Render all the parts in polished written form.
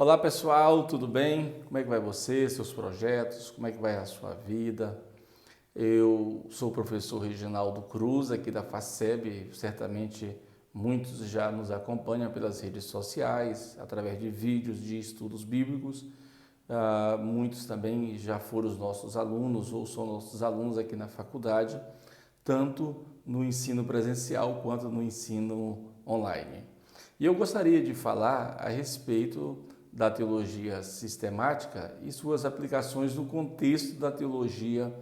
Olá pessoal, tudo bem? Como é que vai você, seus projetos? Como é que vai a sua vida? Eu sou o professor Reginaldo Cruz, aqui da FACEB. Certamente muitos já nos acompanham pelas redes sociais, através de vídeos de estudos bíblicos. Muitos também já foram os nossos alunos ou são nossos alunos aqui na faculdade, tanto no ensino presencial quanto no ensino online. E eu gostaria de falar a respeito da teologia sistemática e suas aplicações no contexto da teologia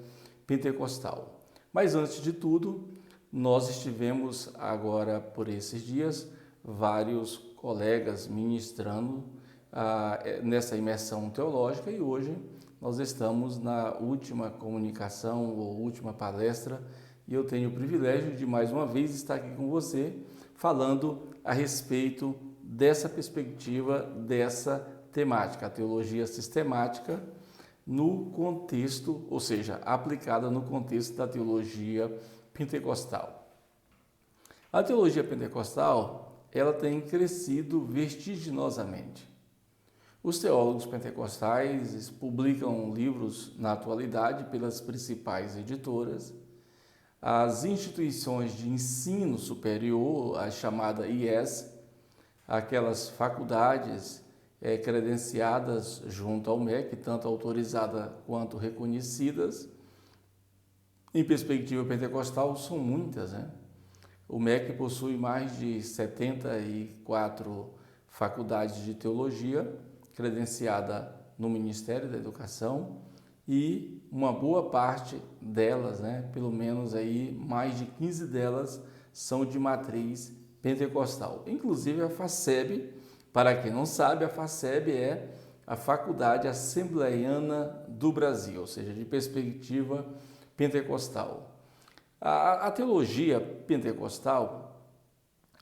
pentecostal. Mas antes de tudo, nós estivemos agora por esses dias vários colegas ministrando nessa imersão teológica e hoje nós estamos na última comunicação ou última palestra e eu tenho o privilégio de mais uma vez estar aqui com você falando a respeito dessa perspectiva, dessa temática, a teologia sistemática no contexto, ou seja, aplicada no contexto da teologia pentecostal. A teologia pentecostal, ela tem crescido vertiginosamente. Os teólogos pentecostais publicam livros na atualidade pelas principais editoras. As instituições de ensino superior, a chamada IES, aquelas faculdades credenciadas junto ao MEC, tanto autorizadas quanto reconhecidas, em perspectiva pentecostal, são muitas, né? O MEC possui mais de 74 faculdades de teologia credenciada no Ministério da Educação e uma boa parte delas, né, pelo menos aí mais de 15 delas são de matriz pentecostal. Inclusive a FACEB, para quem não sabe, a FACEB é a Faculdade Assembleiana do Brasil, ou seja, de perspectiva pentecostal. A teologia pentecostal,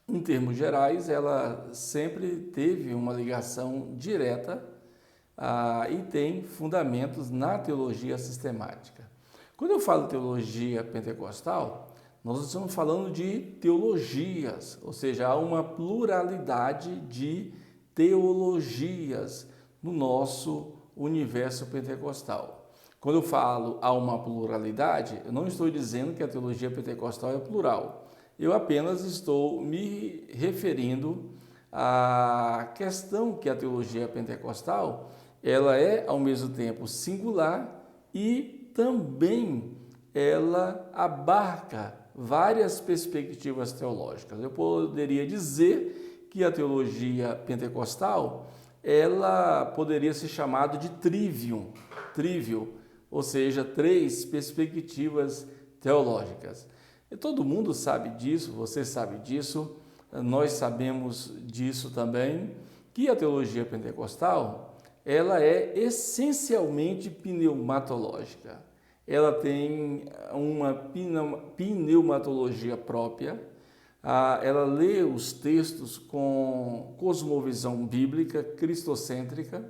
em termos gerais, ela sempre teve uma ligação direta e tem fundamentos na teologia sistemática. Quando eu falo teologia pentecostal, nós estamos falando de teologias, ou seja, há uma pluralidade de teologias no nosso universo pentecostal. Quando eu falo há uma pluralidade, eu não estou dizendo que a teologia pentecostal é plural. Eu apenas estou me referindo à questão que a teologia pentecostal, ela é ao mesmo tempo singular e também ela abarca várias perspectivas teológicas. Eu poderia dizer que a teologia pentecostal, ela poderia ser chamada de trivium, ou seja, três perspectivas teológicas. E todo mundo sabe disso, você sabe disso, nós sabemos disso também, que a teologia pentecostal, ela é essencialmente pneumatológica. Ela tem uma pneumatologia própria, ela lê os textos com cosmovisão bíblica, cristocêntrica,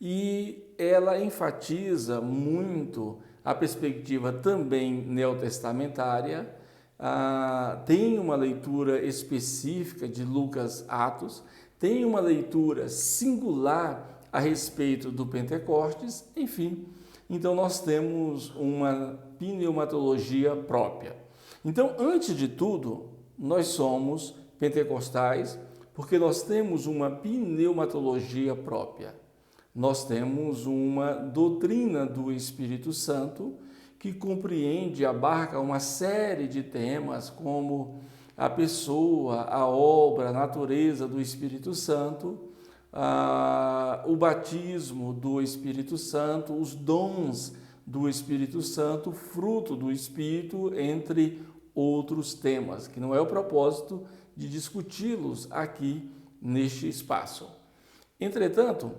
e ela enfatiza muito a perspectiva também neotestamentária, tem uma leitura específica de Lucas, Atos, tem uma leitura singular a respeito do Pentecostes, enfim. Então, nós temos uma pneumatologia própria. Então, antes de tudo, nós somos pentecostais porque nós temos uma pneumatologia própria. Nós temos uma doutrina do Espírito Santo que compreende, abarca uma série de temas como a pessoa, a obra, a natureza do Espírito Santo, o batismo do Espírito Santo, os dons do Espírito Santo, fruto do Espírito, entre outros temas, que não é o propósito de discuti-los aqui neste espaço. Entretanto,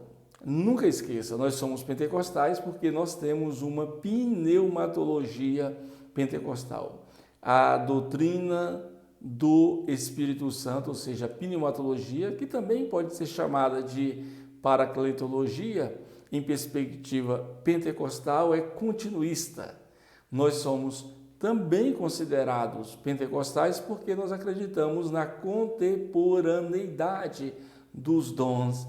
nunca esqueça, nós somos pentecostais porque nós temos uma pneumatologia pentecostal. A doutrina do Espírito Santo, ou seja, a pneumatologia, que também pode ser chamada de paracletologia, em perspectiva pentecostal, é continuista. Nós somos também considerados pentecostais porque nós acreditamos na contemporaneidade dos dons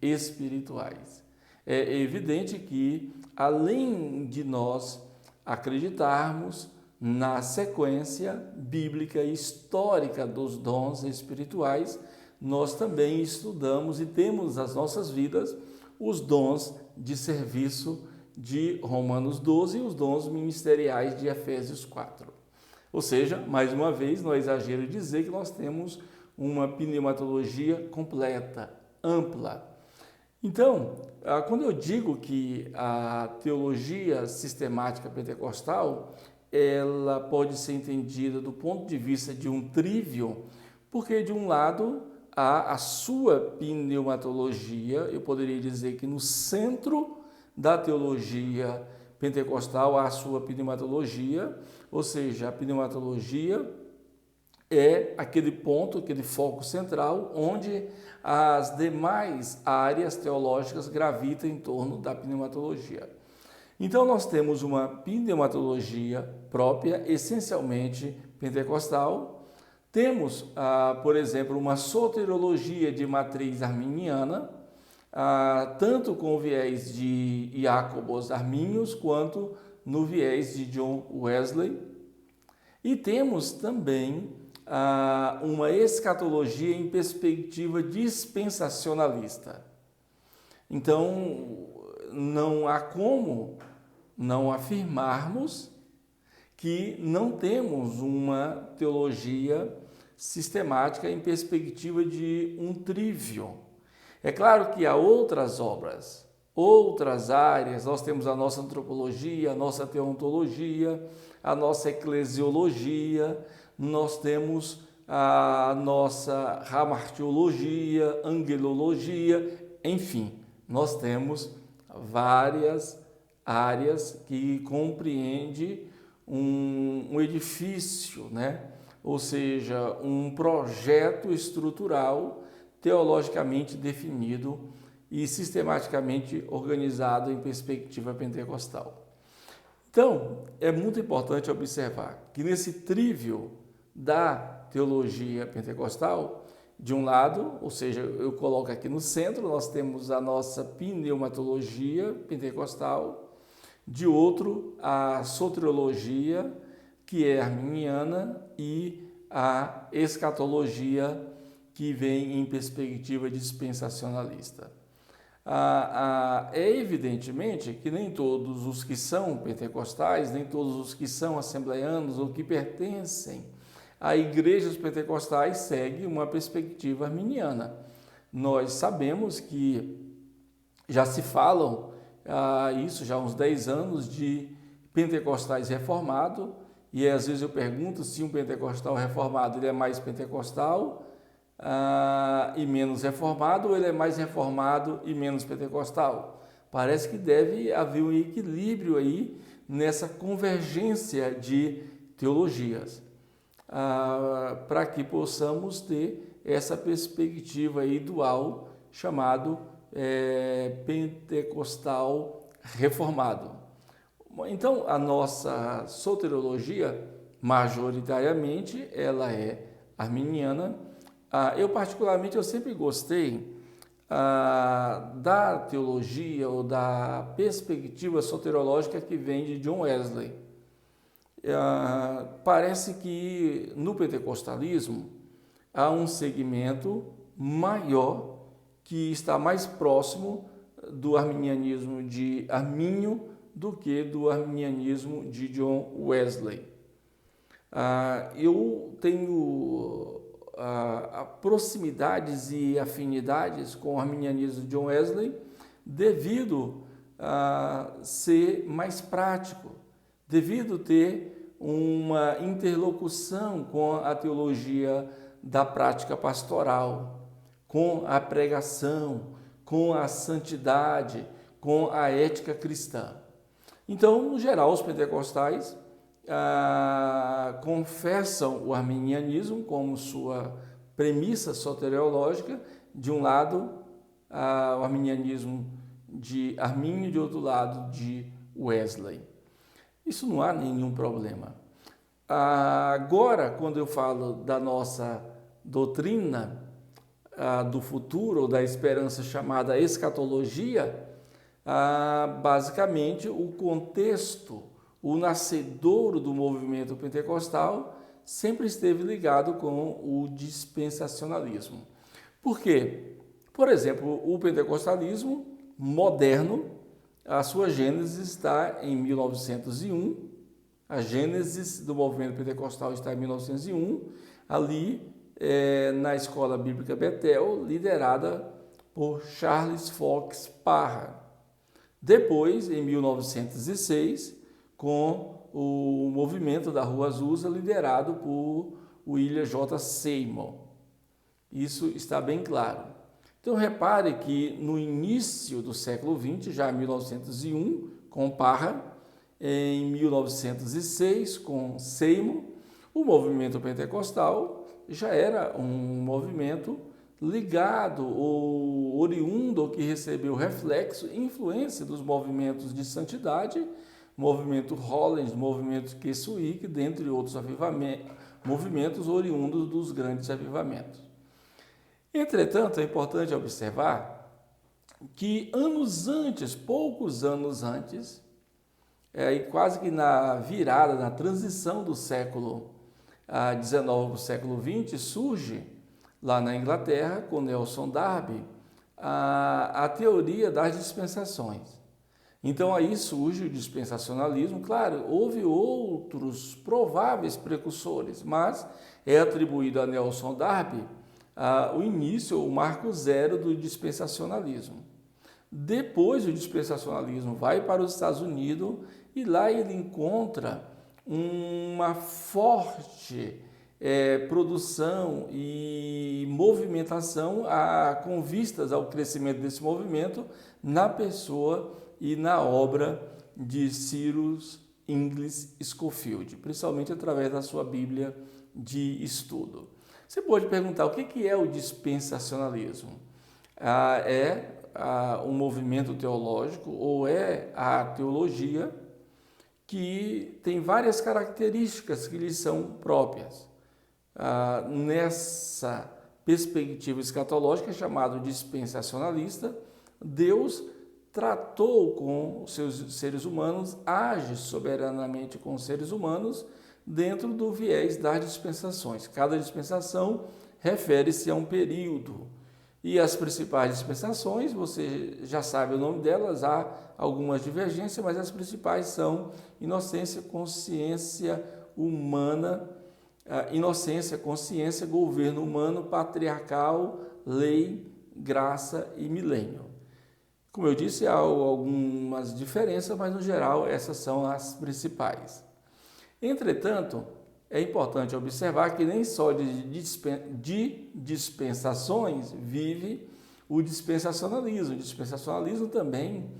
espirituais. É evidente que, além de nós acreditarmos na sequência bíblica e histórica dos dons espirituais, nós também estudamos e temos nas nossas vidas os dons de serviço de Romanos 12 e os dons ministeriais de Efésios 4. Ou seja, mais uma vez, não é exagero dizer que nós temos uma pneumatologia completa, ampla. Então, quando eu digo que a teologia sistemática pentecostal, ela pode ser entendida do ponto de vista de um trivium, porque de um lado há a sua pneumatologia, eu poderia dizer que no centro da teologia pentecostal há a sua pneumatologia, ou seja, a pneumatologia é aquele ponto, aquele foco central, onde as demais áreas teológicas gravitam em torno da pneumatologia. Então, nós temos uma pneumatologia própria, essencialmente pentecostal. Temos, por exemplo, uma soteriologia de matriz arminiana, tanto com o viés de Jacobos Arminius, quanto no viés de John Wesley. E temos também uma escatologia em perspectiva dispensacionalista. Então, não há como não afirmarmos que não temos uma teologia sistemática em perspectiva de um trivium. É claro que há outras obras, outras áreas, nós temos a nossa antropologia, a nossa teontologia, a nossa eclesiologia, nós temos a nossa hamartiologia, angelologia, enfim, nós temos várias áreas que compreende um edifício, né? Ou seja, um projeto estrutural teologicamente definido e sistematicamente organizado em perspectiva pentecostal. Então, é muito importante observar que nesse trívio da teologia pentecostal, de um lado, ou seja, eu coloco aqui no centro, nós temos a nossa pneumatologia pentecostal, de outro, a soteriologia, que é arminiana, e a escatologia, que vem em perspectiva dispensacionalista. É evidentemente que nem todos os que são pentecostais, nem todos os que são assembleianos ou que pertencem a igrejas pentecostais seguem uma perspectiva arminiana. Nós sabemos que já se falam isso já há uns 10 anos de pentecostais reformados, e às vezes eu pergunto se um pentecostal reformado ele é mais pentecostal e menos reformado, ou ele é mais reformado e menos pentecostal. Parece que deve haver um equilíbrio aí nessa convergência de teologias, para que possamos ter essa perspectiva aí dual chamado pentecostal reformado. Então, a nossa soteriologia, majoritariamente, ela é arminiana. Eu particularmente, eu sempre gostei da teologia ou da perspectiva soteriológica que vem de John Wesley. Parece que no pentecostalismo há um segmento maior que está mais próximo do arminianismo de Armínio do que do arminianismo de John Wesley. Eu tenho proximidades e afinidades com o arminianismo de John Wesley devido a ser mais prático, devido ter uma interlocução com a teologia da prática pastoral, com a pregação, com a santidade, com a ética cristã. Então, no geral, os pentecostais confessam o arminianismo como sua premissa soteriológica, de um lado o arminianismo de Armínio, de outro lado de Wesley. Isso não há nenhum problema. Agora, quando eu falo da nossa doutrina, do futuro, ou da esperança chamada escatologia, basicamente o contexto, o nascedouro do movimento pentecostal sempre esteve ligado com o dispensacionalismo. Por quê? Por exemplo, o pentecostalismo moderno, a sua gênese está em 1901, a gênese do movimento pentecostal está em 1901, ali na Escola Bíblica Bethel, liderada por Charles Fox Parham. Depois, em 1906, com o movimento da Rua Azusa, liderado por William J. Seymour. Isso está bem claro. Então, repare que no início do século XX, já em 1901, com Parham, em 1906, com Seymour, o movimento pentecostal já era um movimento ligado ou oriundo que recebeu reflexo e influência dos movimentos de santidade, movimento Hollins, movimento Keswick, dentre outros movimentos oriundos dos grandes avivamentos. Entretanto, é importante observar que anos antes, poucos anos antes, quase que na virada, na transição do século XIX para o século XX, surge lá na Inglaterra, com Nelson Darby, a teoria das dispensações. Então aí surge o dispensacionalismo. Claro, houve outros prováveis precursores, mas é atribuído a Nelson Darby o início, o marco zero do dispensacionalismo. Depois o dispensacionalismo vai para os Estados Unidos e lá ele encontra uma forte produção e movimentação com vistas ao crescimento desse movimento na pessoa e na obra de Cyrus Inglis Scofield, principalmente através da sua Bíblia de estudo. Você pode perguntar o que é o dispensacionalismo? Um movimento teológico ou é a teologia que tem várias características que lhe são próprias. Nessa perspectiva escatológica, chamado dispensacionalista, Deus tratou com os seus seres humanos, age soberanamente com os seres humanos dentro do viés das dispensações. Cada dispensação refere-se a um período. E as principais dispensações, você já sabe o nome delas, há algumas divergências, mas as principais são inocência, consciência humana, inocência, consciência, governo humano, patriarcal, lei, graça e milênio. Como eu disse, há algumas diferenças, mas no geral essas são as principais. Entretanto, é importante observar que nem só de dispensações vive o dispensacionalismo. O dispensacionalismo também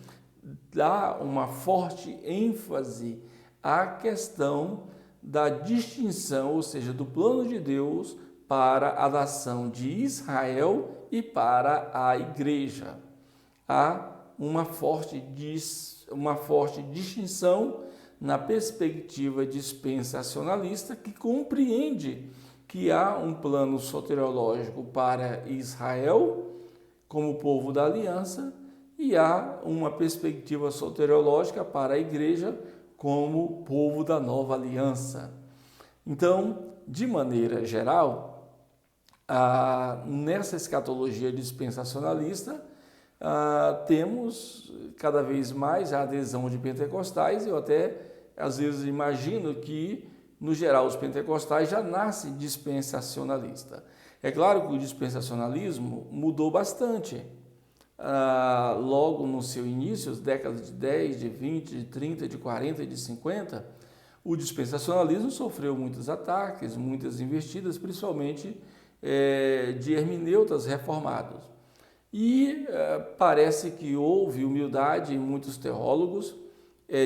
dá uma forte ênfase à questão da distinção, ou seja, do plano de Deus para a nação de Israel e para a igreja. Há uma forte distinção na perspectiva dispensacionalista que compreende que há um plano soteriológico para Israel como povo da aliança e há uma perspectiva soteriológica para a igreja como povo da nova aliança. Então, de maneira geral, nessa escatologia dispensacionalista, temos cada vez mais a adesão de pentecostais. Eu até às vezes imagino que, no geral, os pentecostais já nascem dispensacionalista. É claro que o dispensacionalismo mudou bastante. Logo no seu início, as décadas de 10, de 20, de 30, de 40 e de 50, o dispensacionalismo sofreu muitos ataques, muitas investidas, principalmente de hermeneutas reformados. E parece que houve humildade em muitos teólogos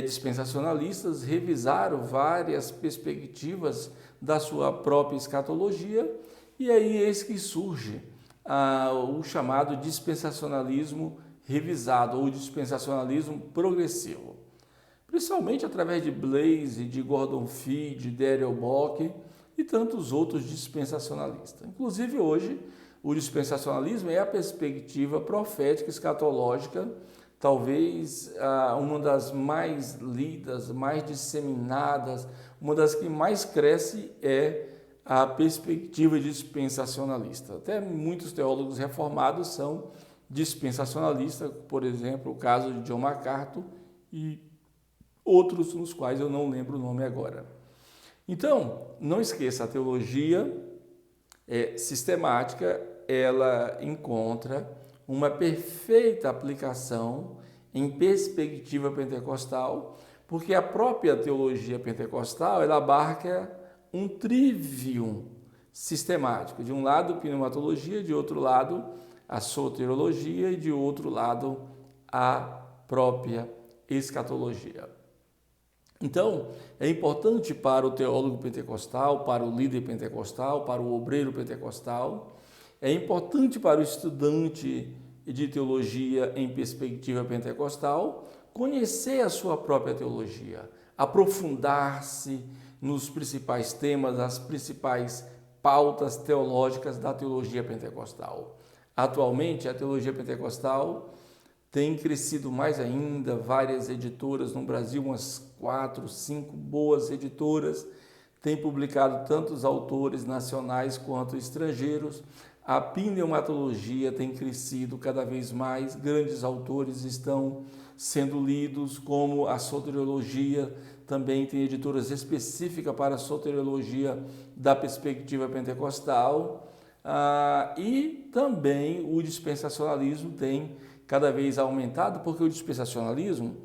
dispensacionalistas, revisaram várias perspectivas da sua própria escatologia, e aí eis que surge o chamado dispensacionalismo revisado, ou dispensacionalismo progressivo. Principalmente através de Blaise, de Gordon Fee, de Daniel Bock e tantos outros dispensacionalistas. Inclusive hoje o dispensacionalismo é a perspectiva profética escatológica, talvez uma das mais lidas, mais disseminadas, uma das que mais cresce é a perspectiva dispensacionalista. Até muitos teólogos reformados são dispensacionalistas, por exemplo, o caso de John MacArthur e outros nos quais eu não lembro o nome agora. Então, não esqueça, a teologia sistemática, ela encontra uma perfeita aplicação em perspectiva pentecostal, porque a própria teologia pentecostal, ela abarca um trivium sistemático. De um lado, pneumatologia, de outro lado, a soteriologia e de outro lado, a própria escatologia. Então, é importante para o teólogo pentecostal, para o líder pentecostal, para o obreiro pentecostal, é importante para o estudante de teologia em perspectiva pentecostal conhecer a sua própria teologia, aprofundar-se nos principais temas, as principais pautas teológicas da teologia pentecostal. Atualmente, a teologia pentecostal tem crescido mais ainda, várias editoras no Brasil, umas 4, 5 boas editoras, têm publicado tantos autores nacionais quanto estrangeiros. A pneumatologia tem crescido cada vez mais, grandes autores estão sendo lidos, como a soteriologia, também tem editoras específicas para a soteriologia da perspectiva pentecostal, e também o dispensacionalismo tem cada vez aumentado, porque o dispensacionalismo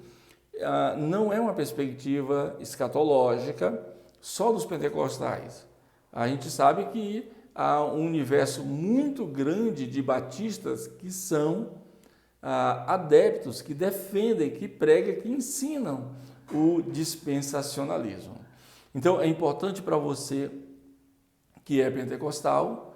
não é uma perspectiva escatológica só dos pentecostais. A gente sabe que há um universo muito grande de batistas que são adeptos, que defendem, que pregam, que ensinam o dispensacionalismo. Então, é importante para você que é pentecostal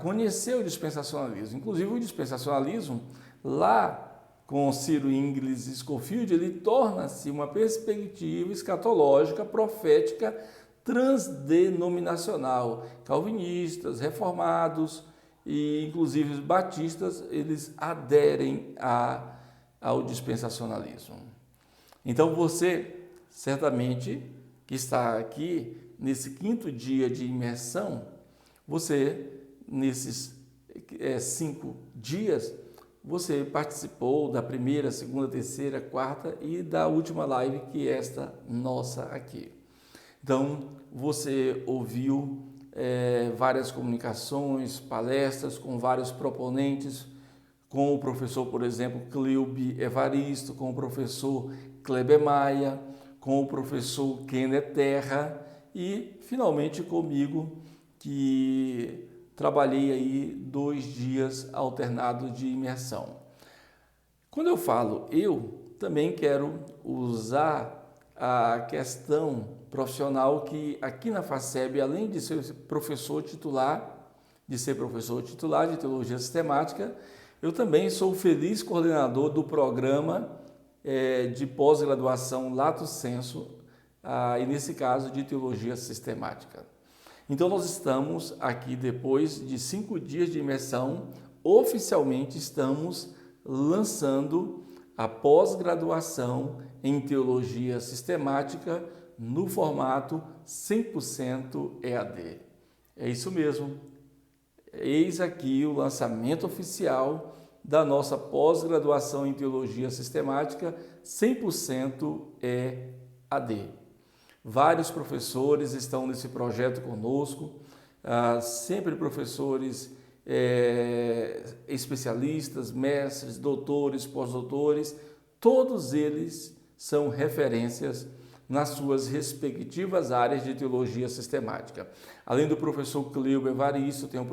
conhecer o dispensacionalismo. Inclusive, o dispensacionalismo, lá com Ciro Ingles e Scofield, ele torna-se uma perspectiva escatológica, profética, transdenominacional. Calvinistas, reformados e inclusive os batistas, eles aderem ao dispensacionalismo. Então você, certamente, que está aqui nesse 5º dia de imersão, você, nesses 5 dias, você participou da primeira, segunda, terceira, quarta e da última live, que é esta nossa aqui. Então, você ouviu várias comunicações, palestras com vários proponentes, com o professor, por exemplo, Cleube Evaristo, com o professor Kleber Maia, com o professor Kenneth Terra e, finalmente, comigo, que trabalhei aí 2 dias alternados de imersão. Quando eu falo eu, também quero usar a questão profissional que aqui na FACEB, além de ser professor titular, de teologia sistemática, eu também sou o feliz coordenador do programa de pós-graduação Lato Sensu, e nesse caso de teologia sistemática. Então nós estamos aqui, depois de 5 dias de imersão, oficialmente estamos lançando a pós-graduação em teologia sistemática no formato 100% EAD. É isso mesmo. Eis aqui o lançamento oficial da nossa pós-graduação em teologia sistemática 100% EAD. Vários professores estão nesse projeto conosco, sempre professores especialistas, mestres, doutores, pós-doutores, todos eles são referências nas suas respectivas áreas de teologia sistemática. Além do professor Cleube Evaristo, tem o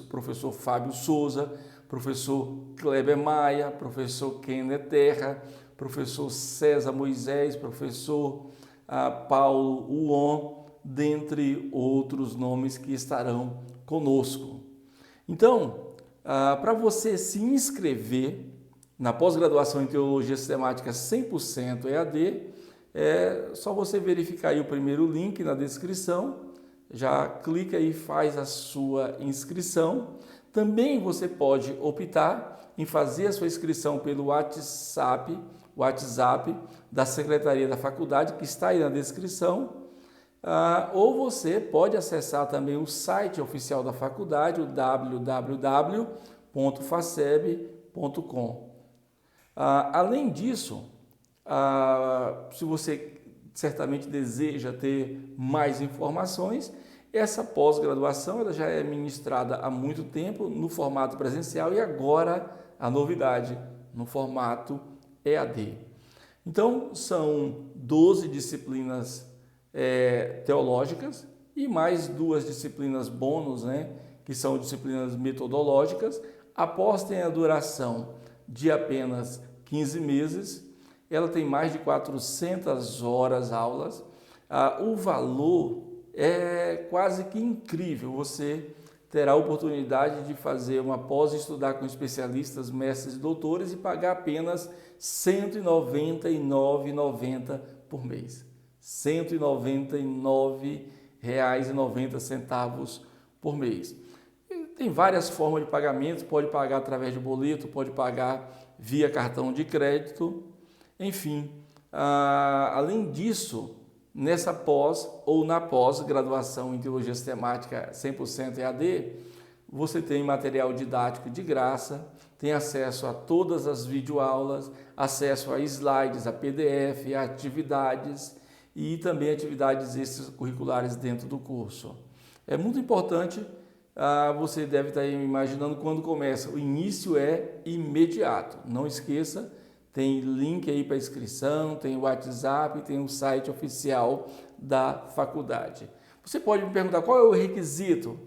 professor Fábio Souza, professor Kleber Maia, professor Kenneth Terra, professor César Moisés, professor Paulo Uon, dentre outros nomes que estarão conosco. Então, para você se inscrever na pós-graduação em Teologia Sistemática 100% EAD, é só você verificar aí o primeiro link na descrição, já clica e faz a sua inscrição. Também você pode optar em fazer a sua inscrição pelo WhatsApp da Secretaria da Faculdade, que está aí na descrição, ou você pode acessar também o site oficial da faculdade, o www.faceb.com. Além disso, se você certamente deseja ter mais informações, essa pós-graduação ela já é ministrada há muito tempo no formato presencial e agora a novidade no formato EAD. Então, são 12 disciplinas teológicas e mais 2 disciplinas bônus, que são disciplinas metodológicas. Após ter a duração de apenas 15 meses, ela tem mais de 400 horas aulas. O valor é quase que incrível. Você terá a oportunidade de fazer uma pós e estudar com especialistas, mestres e doutores e pagar apenas R$ 199,90 por mês. R$ 199,90 por mês. Tem várias formas de pagamento, pode pagar através de boleto, pode pagar via cartão de crédito, enfim. Além disso, nessa pós ou na pós-graduação em Teologia Sistemática 100% EAD, você tem material didático de graça, tem acesso a todas as videoaulas, acesso a slides, a PDF, a atividades e também atividades extracurriculares dentro do curso. É muito importante, você deve estar imaginando quando começa. O início é imediato, não esqueça. Tem link aí para inscrição, tem o WhatsApp, tem o site oficial da faculdade. Você pode me perguntar qual é o requisito?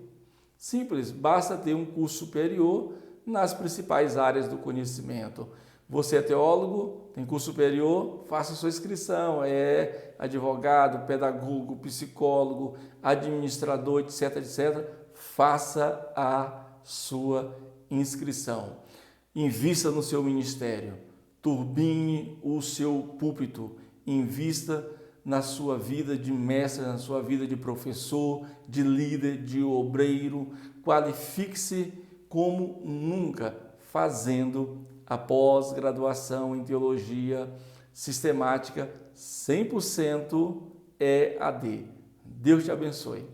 Simples, basta ter um curso superior nas principais áreas do conhecimento. Você é teólogo, tem curso superior, faça sua inscrição, é advogado, pedagogo, psicólogo, administrador, etc, etc. Faça a sua inscrição. Invista no seu ministério. Turbine o seu púlpito, invista na sua vida de mestre, na sua vida de professor, de líder, de obreiro, qualifique-se como nunca, fazendo a pós-graduação em Teologia Sistemática 100% EAD. Deus te abençoe.